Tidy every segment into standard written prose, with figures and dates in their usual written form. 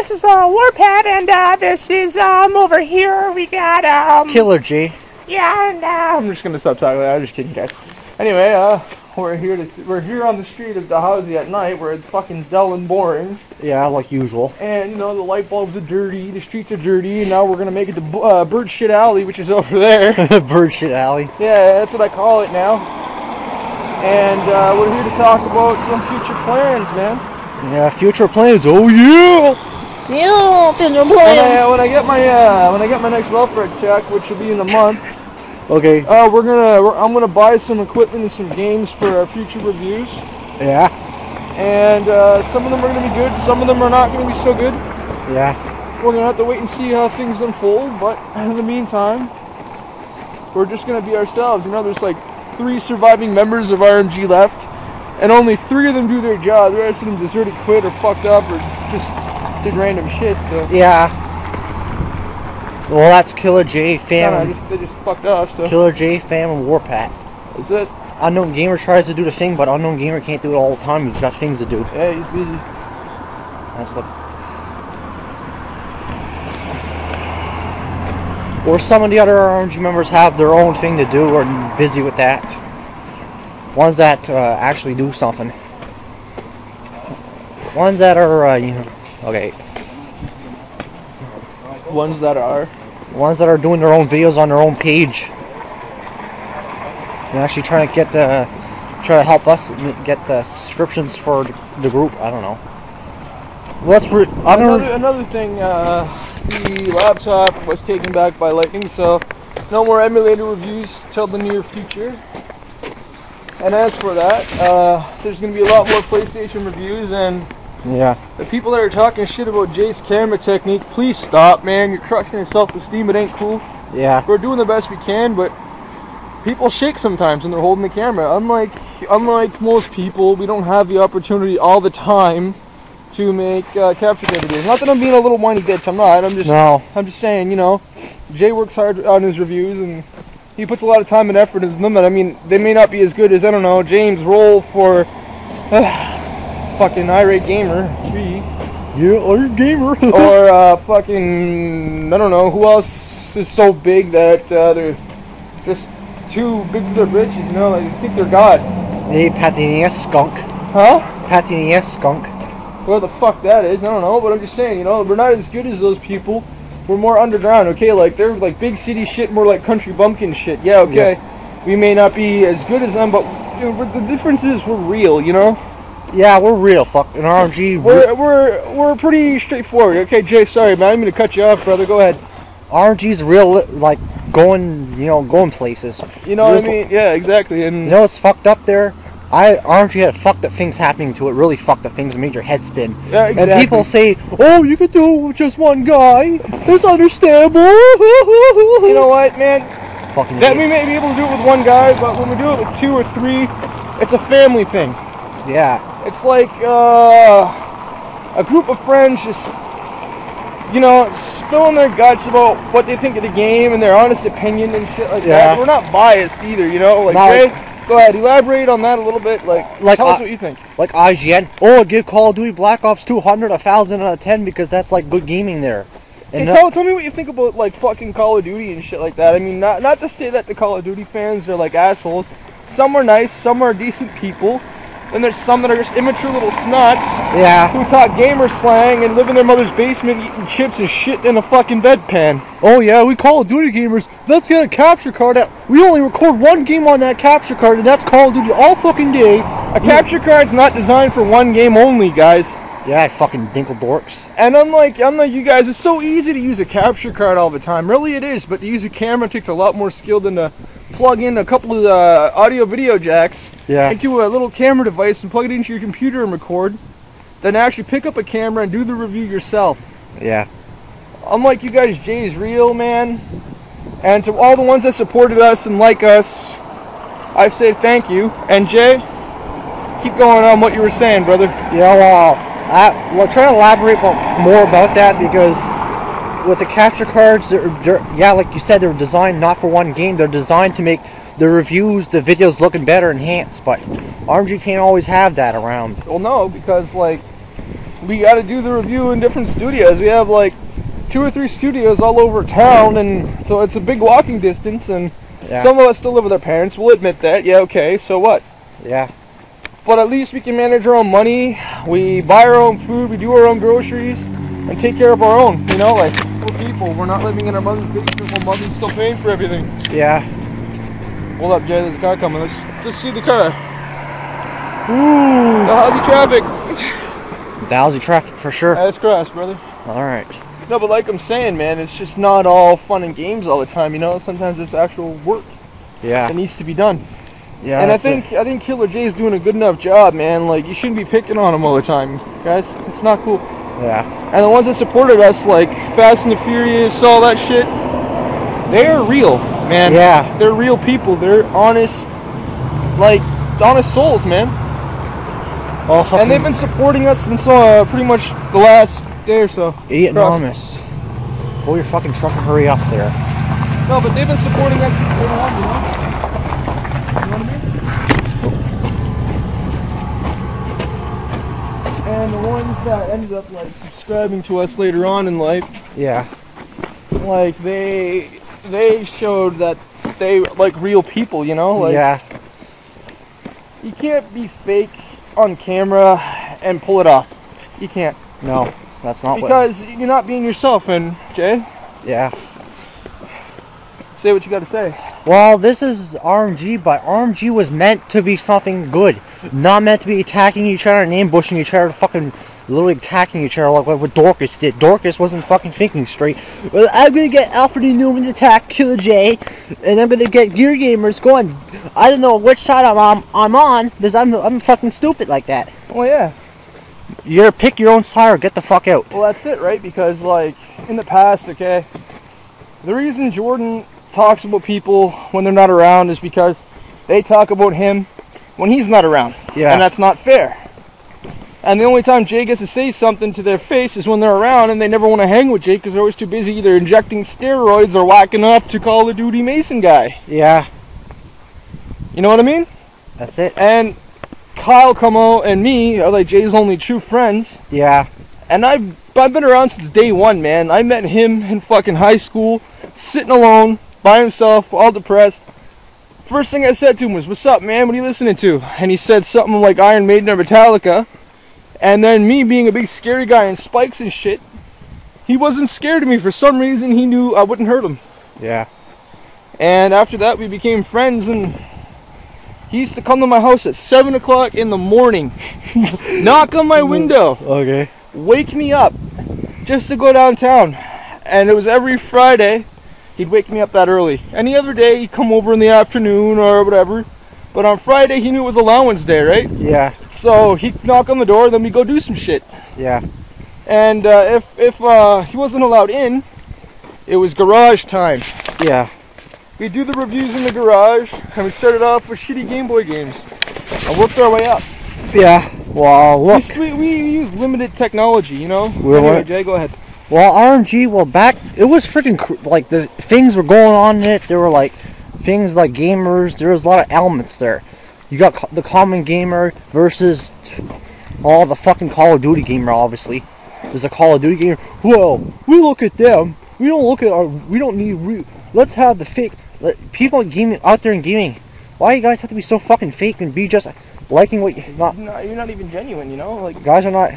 this is Warpad, and this is over here we got Killer G. Yeah, and I'm just gonna stop talking. I'm just kidding, guys. Anyway, we're here on the street of Dahauzi at night, where it's fucking dull and boring. Yeah, like usual. And you know the light bulbs are dirty, the streets are dirty, and now we're gonna make it to Bird Shit Alley, which is over there. Bird Shit Alley. Yeah, that's what I call it now. And we're here to talk about some future plans, man. Yeah, future plans. Oh yeah. Yeah, future plans. When I get my next welfare check, which will be in a month. Okay. I'm gonna buy some equipment and some games for our future reviews. Yeah. And some of them are gonna be good, some of them are not gonna be so good. Yeah. We're gonna have to wait and see how things unfold. But in the meantime, we're just gonna be ourselves. You know, there's like 3 surviving members of RMG left, and only 3 of them do their job. The rest of them deserted, quit, or fucked up, or just did random shit. So yeah. Well, that's Killer J, Fam. They just fucked off. So Killer J, Fam, and Warpack. That's it. Unknown Gamer tries to do the thing, but Unknown Gamer can't do it all the time. He's got things to do. Yeah, he's busy. That's what. Or some of the other RMG members have their own thing to do, or busy with that. Ones that actually do something. Ones that are, you know, okay. Ones that are doing their own videos on their own page. And actually trying to get try to help us get the subscriptions for the group. I don't know. Another thing, the laptop was taken back by lightning, so no more emulator reviews till the near future. And as for that, there's going to be a lot more PlayStation reviews, and yeah, the people that are talking shit about Jay's camera technique, please stop, man. You're crushing your self-esteem. It ain't cool. Yeah. We're doing the best we can, but people shake sometimes when they're holding the camera. Unlike most people, we don't have the opportunity all the time to make capture videos. Not that I'm being a little whiny bitch. I'm not. I'm just saying, you know, Jay works hard on his reviews, and he puts a lot of time and effort into them. And I mean, they may not be as good as, I don't know, James' role for fucking Irate Gamer 3. Yeah, Irate Gamer. Or fucking, I don't know, who else is so big that they're just too big for their britches, you know, like they think they're God. Hey, Patinia Skunk. Huh? Patinia Skunk. Where the fuck that is, I don't know, but I'm just saying, you know, we're not as good as those people. We're more underground, okay? Like, they're like big city shit, more like country bumpkin shit. Yeah, okay. Yeah. We may not be as good as them, but you know, the difference is we're real, you know? Yeah, we're real, fuck. In RMG, we're pretty straightforward. Okay, Jay, sorry, man, I'm gonna cut you off, brother. Go ahead. RMG's real, like, going places. You know what I mean? Yeah, exactly. And you know what's fucked up there? RMG had fucked up things happening to it, really fucked up things, made your head spin. Yeah, exactly. And people say, oh, you can do it with just one guy. It's understandable. You know what, man? Fucking we may be able to do it with one guy, but when we do it with 2 or 3, it's a family thing. Yeah. It's like a group of friends just, you know, spilling their guts about what they think of the game and their honest opinion and shit like that. We're not biased either, you know? Like, Jay, go ahead, elaborate on that a little bit. Like tell us what you think. Like IGN, oh, give Call of Duty Black Ops 2 100 1,000 out of 10 because that's like good gaming there. And tell me what you think about like fucking Call of Duty and shit like that. I mean, not to say that the Call of Duty fans are like assholes. Some are nice, some are decent people. Then there's some that are just immature little snuts. Yeah. Who talk gamer slang and live in their mother's basement eating chips and shit in a fucking bedpan. Oh yeah, we Call of Duty gamers. Let's get a capture card. We only record one game on that capture card, and that's Call of Duty all fucking day. A capture card's not designed for one game only, guys. Yeah, fucking dinkle dorks. And unlike you guys, it's so easy to use a capture card all the time. Really it is, but to use a camera takes a lot more skill than to plug in a couple of audio video jacks into a little camera device and plug it into your computer and record, then actually pick up a camera and do the review yourself. Yeah. Unlike you guys, Jay's real, man. And to all the ones that supported us and like us, I say thank you. And Jay, keep going on what you were saying, brother. Yeah, well, try to elaborate more about that, because with the capture cards, yeah, like you said, they're designed not for one game. They're designed to make the reviews, the videos looking better, enhanced. But RMG can't always have that around. Well, no, because like we got to do the review in different studios. We have like 2 or 3 studios all over town, and so it's a big walking distance, and some of us still live with our parents. We'll admit that. Yeah, okay, so what? Yeah. But at least we can manage our own money. We buy our own food, we do our own groceries, and take care of our own. You know, like, we're people. We're not living in our mother's basement while mother's still paying for everything. Yeah. Hold up, Jay, there's a car coming. Let's just see the car. Ooh. Lousy traffic. Lousy traffic for sure. That's cross, brother. Alright. No, but like I'm saying, man, it's just not all fun and games all the time, you know? Sometimes it's actual work that needs to be done. Yeah. And I think Killer Jay's doing a good enough job, man. Like, you shouldn't be picking on him all the time, guys. It's not cool. Yeah. And the ones that supported us, like Fast and the Furious, all that shit, they're real, man. Yeah. They're real people. They're honest, like, honest souls, man. And they've been supporting us since pretty much the last day or so. Enormous. Pull your fucking truck and hurry up there. No, but they've been supporting us since day one, you know? You know what I mean? And the ones that ended up, like, subscribing to us later on in life, like, they showed that they, like, real people, you know? Like, you can't be fake on camera and pull it off. You can't. No, that's not because you're not being yourself. And Jay, say what you got to say. Well, this is RMG, but RMG was meant to be something good, not meant to be attacking each other and ambushing each other, fucking literally attacking each other like what Dorcas did. Dorcas wasn't fucking thinking straight. Well, I'm gonna get Alfred and Newman to attack Killer J, and I'm gonna get Gear Gamers going. I don't know which side I'm on, because I'm fucking stupid like that. Well, yeah. You gotta pick your own side or get the fuck out. Well, that's it, right? Because, like, in the past, okay, the reason Jordan talks about people when they're not around is because they talk about him when he's not around. Yeah. And that's not fair. And the only time Jay gets to say something to their face is when they're around, and they never want to hang with Jay because they're always too busy either injecting steroids or whacking up to Call of Duty Mason guy. Yeah. You know what I mean? That's it. And Kyle Como and me are like Jay's only true friends. Yeah. And I've been around since day one, man. I met him in fucking high school, sitting alone, by himself, all depressed. First thing I said to him was, "What's up, man? What are you listening to?" And he said something like Iron Maiden or Metallica. And then me being a big scary guy in spikes and shit, he wasn't scared of me. For some reason, he knew I wouldn't hurt him. Yeah. And after that, we became friends, and he used to come to my house at 7 o'clock in the morning, knock on my window, wake me up, just to go downtown. And it was every Friday, he'd wake me up that early. Any other day, he'd come over in the afternoon or whatever. But on Friday, he knew it was allowance day, right? Yeah. So he'd knock on the door, then we'd go do some shit. Yeah. And if he wasn't allowed in, it was garage time. Yeah. We'd do the reviews in the garage, and we started off with shitty Game Boy games, and worked our way up. Yeah. Well, look. We used limited technology, you know? Anyway, Jay, go ahead. Well, RMG, well, back, it was freaking, like, the things were going on in it. There were, like, things like gamers. There was a lot of elements there. You got the common gamer versus all the fucking Call of Duty gamer, obviously. There's a Call of Duty gamer. Well, we look at them. We don't look at our, we don't need, let's have the fake, people gaming, out there in gaming. Why you guys have to be so fucking fake and be just liking what you're not? No, you're not even genuine, you know? Like, guys are not,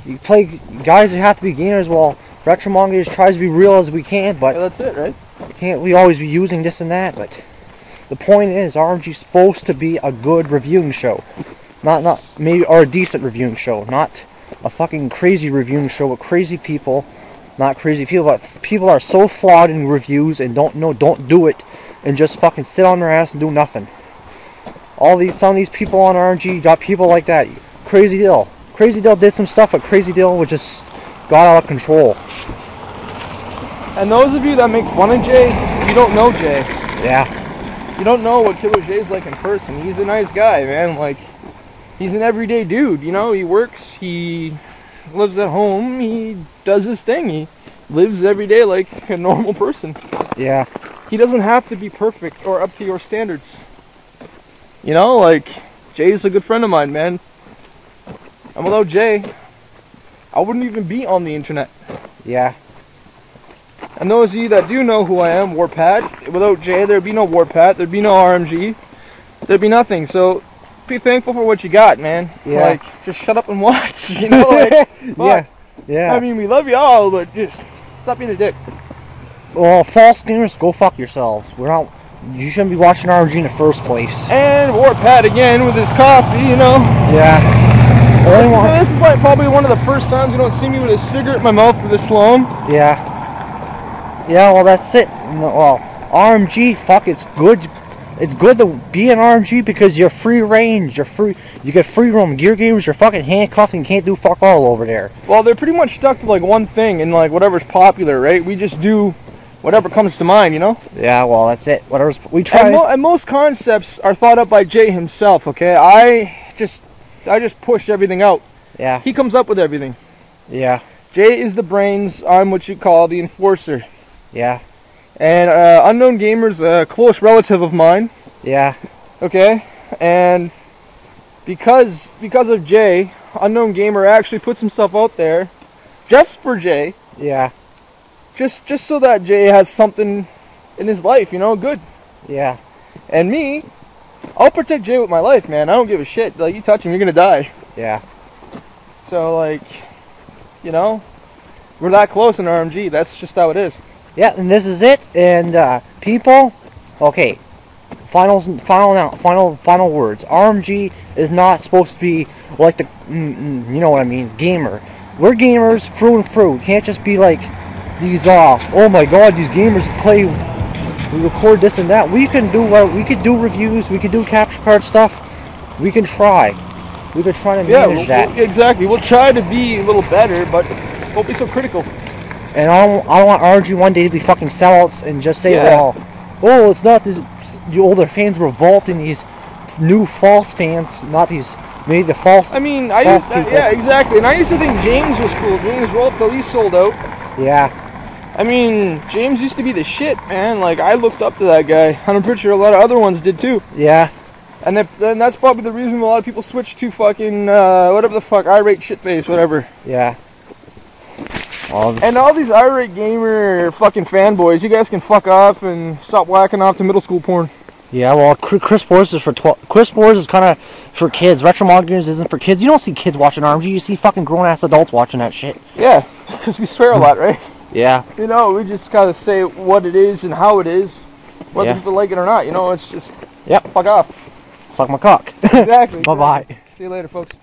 you play, guys that have to be gamers, well, Retromongers tries to be real as we can, but yeah, that's it, right? Can't we always be using this and that, but the point is, RMG's supposed to be a good reviewing show. Not maybe, or a decent reviewing show. Not a fucking crazy reviewing show with crazy people. Not crazy people, but people are so flawed in reviews and don't do it, and just fucking sit on their ass and do nothing. Some of these people on RMG got people like that. Crazy Dill. Crazy Dill did some stuff, but Crazy Dill was just got out of control. And those of you that make fun of Jay, you don't know Jay. Yeah. You don't know what Killer Jay's like in person. He's a nice guy, man. Like, he's an everyday dude, you know? He works, he lives at home, he does his thing. He lives every day like a normal person. Yeah. He doesn't have to be perfect or up to your standards. You know, like, Jay's a good friend of mine, man. And without Jay, I I wouldn't even be on the internet. Yeah. And those of you that do know who I am, Warpat, without Jay, there'd be no Warpat, there'd be no RMG, there'd be nothing. So be thankful for what you got, man. Yeah. Like, just shut up and watch, you know? Like, Yeah. Yeah. I mean, we love you all, but just stop being a dick. Well, false gamers, go fuck yourselves. We're not. You shouldn't be watching RMG in the first place. And Warpat again with his coffee, you know? Yeah. This is like probably one of the first times you don't see me with a cigarette in my mouth for this long. Yeah. Yeah, well, that's it. Well, RMG, fuck, it's good. It's good to be an RMG because you're free range. You get free roam. Gear gamers, you're fucking handcuffed and can't do fuck all over there. Well, they're pretty much stuck to like one thing and like whatever's popular, right? We just do whatever comes to mind, you know? Yeah, well, that's it. Whatever's we try. And most concepts are thought up by Jay himself. Okay, I just push everything out. Yeah. He comes up with everything. Yeah. Jay is the brains. I'm what you call the enforcer. Yeah. And Unknown Gamer's a close relative of mine. Yeah. Okay, and because of Jay, Unknown Gamer actually puts himself out there just for Jay. Yeah. Just so that Jay has something in his life, you know, good. Yeah. And me, I'll protect Jay with my life, man. I don't give a shit. Like, you touch him, you're gonna die. Yeah. So, like, you know, we're that close in RMG. That's just how it is. Yeah, and this is it. And people, okay. Final words. RMG is not supposed to be like the, you know what I mean, gamer. We're gamers through and through. Can't just be like these. Oh my God, these gamers play. We record this and that. We can do reviews. We can do capture card stuff. We can try. We can try to manage that. Exactly. We'll try to be a little better, but don't be so critical. And I don't want RMG one day to be fucking sellouts and just say, well, oh, it's not this. The older fans revolt in these new false fans, not these, maybe the false. I mean, yeah, exactly. And I used to think James was cool. James rolled till he sold out. Yeah. I mean, James used to be the shit, man. Like, I looked up to that guy, and I'm pretty sure a lot of other ones did too. Yeah. And then that's probably the reason a lot of people switch to fucking whatever the fuck, irate shitface, whatever. Yeah. And all these irate gamer fucking fanboys, you guys can fuck off and stop whacking off to middle school porn. Yeah, well, Chris Boards is for Chris Boards is kind of for kids. Retro Monsters isn't for kids. You don't see kids watching RMG. You see fucking grown-ass adults watching that shit. Yeah, because we swear a lot, right? Yeah. You know, we just gotta say what it is and how it is, whether people like it or not. You know, it's just, yep. Fuck off. Suck my cock. Exactly. Bye-bye. See you later, folks.